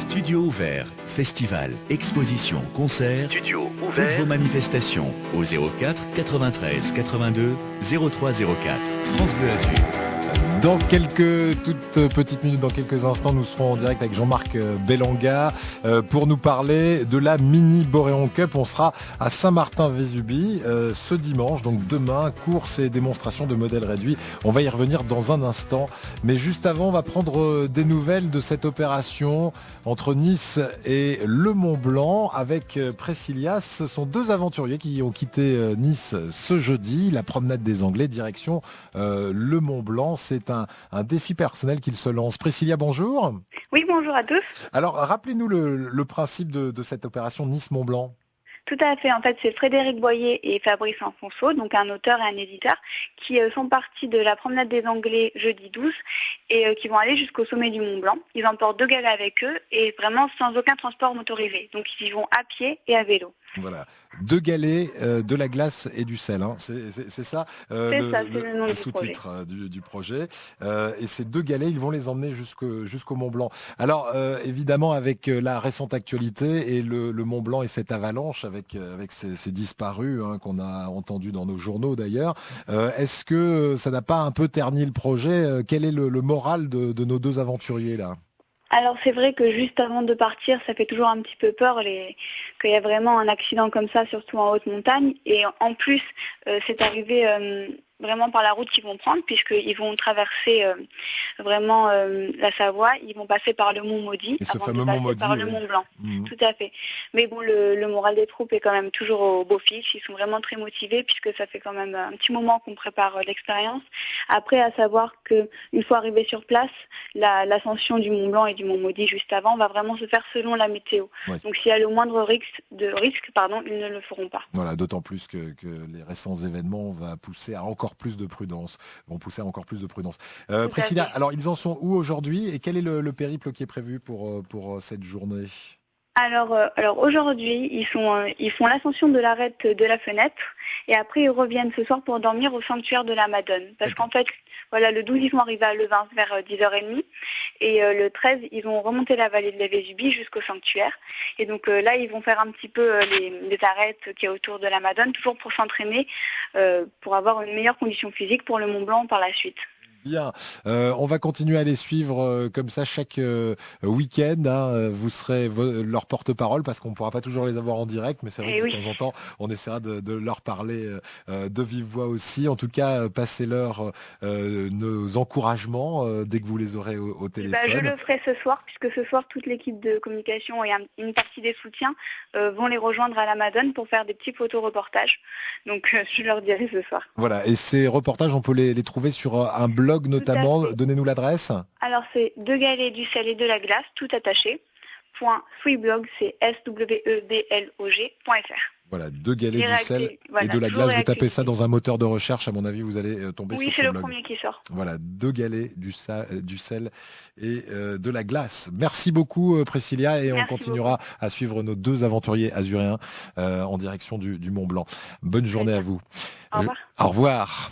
Studio ouvert, festival, exposition, concert. Studio Toutes ouvert. vos manifestations au 04 93 82 03 04. France Bleu Azur. Dans quelques toutes petites minutes, dans quelques instants, nous serons en direct avec Jean-Marc Bellanga pour nous parler de la Mini Boréon Cup. On sera à Saint-Martin-Vésubie ce dimanche, donc demain, course et démonstration de modèles réduits. On va y revenir dans un instant. Mais juste avant, on va prendre des nouvelles de cette opération entre Nice et Le Mont-Blanc avec Priscilla. Ce sont deux aventuriers qui ont quitté Nice ce jeudi. La promenade des Anglais, direction Le Mont-Blanc. C'est un défi personnel qu'il se lance. Priscilla, bonjour. Oui, bonjour à tous. Alors, rappelez-nous le principe de cette opération Nice-Mont-Blanc. Tout à fait. En fait, c'est Frédéric Boyer et Fabrice Enfonso, donc un auteur et un éditeur, qui sont partis de la promenade des Anglais jeudi 12 et qui vont aller jusqu'au sommet du Mont Blanc. Ils emportent 2 galets avec eux et vraiment sans aucun transport motorisé. Donc, ils y vont à pied et à vélo. Voilà, 2 galets, de la glace et du sel, hein. C'est ça, C'est le nom le du sous-titre du projet. Et ces 2 galets, ils vont les emmener jusqu'au Mont Blanc. Alors, évidemment, avec la récente actualité et le Mont Blanc et cette avalanche avec ces disparus, hein, qu'on a entendu dans nos journaux d'ailleurs, est-ce que ça n'a pas un peu terni le projet? Quel est le moral de nos deux aventuriers là? Alors c'est vrai que juste avant de partir, ça fait toujours un petit peu peur qu'il y a vraiment un accident comme ça, surtout en haute montagne. Et en plus, c'est arrivé vraiment par la route qu'ils vont prendre, puisqu'ils vont traverser vraiment la Savoie, ils vont passer par le Mont Maudit, Et ce avant fameux de passer Mont Maudit, par le oui. Mont Blanc. Mmh. Tout à fait. Mais bon, le moral des troupes est quand même toujours au beau fixe, ils sont vraiment très motivés, puisque ça fait quand même un petit moment qu'on prépare l'expérience. Après, à savoir qu'une fois arrivé sur place, l'ascension du Mont Blanc et du Mont Maudit juste avant va vraiment se faire selon la météo. Ouais. Donc s'il y a le moindre risque, ils ne le feront pas. Voilà, d'autant plus que les récents événements vont pousser à encore plus de prudence. Priscilla, fait. alors ils en sont où aujourd'hui et quel est le périple qui est prévu pour cette journée? Alors aujourd'hui, ils font l'ascension de l'arête de la fenêtre et après ils reviennent ce soir pour dormir au sanctuaire de la Madone. Parce qu'en fait, voilà, le 12 ils vont arriver à Levin vers 10h30 et le 13 ils vont remonter la vallée de la Vésubie jusqu'au sanctuaire. Et donc là ils vont faire un petit peu les arêtes qui est autour de la Madone, toujours pour s'entraîner, pour avoir une meilleure condition physique pour le Mont Blanc par la suite. Bien, on va continuer à les suivre comme ça chaque week-end, hein. Vous serez leur porte-parole parce qu'on ne pourra pas toujours les avoir en direct, mais c'est vrai que de temps en temps, on essaiera de leur parler de vive voix aussi. En tout cas, passez-leur nos encouragements dès que vous les aurez au téléphone. Je le ferai ce soir, puisque ce soir, toute l'équipe de communication et une partie des soutiens vont les rejoindre à la Madone pour faire des petits photos-reportages. Donc, je leur dirai ce soar. Voilà, et ces reportages, on peut les trouver sur un blog notamment. Donnez-nous l'adresse. Alors, c'est 2 galets, du sel et de la glace, tout attaché. .sweblog, c'est SWEBLOG.fr. Voilà, 2 galets, du sel voilà, et de la glace. Vous tapez ça dans un moteur de recherche, à mon avis, vous allez tomber sur ce blog. Oui, c'est le premier qui sort. Voilà, 2 galets, du sel et de la glace. Merci beaucoup, Priscilla, et on continuera à suivre nos 2 aventuriers azuréens en direction du Mont Blanc. Bonne journée à vous. Au revoir. Au revoir.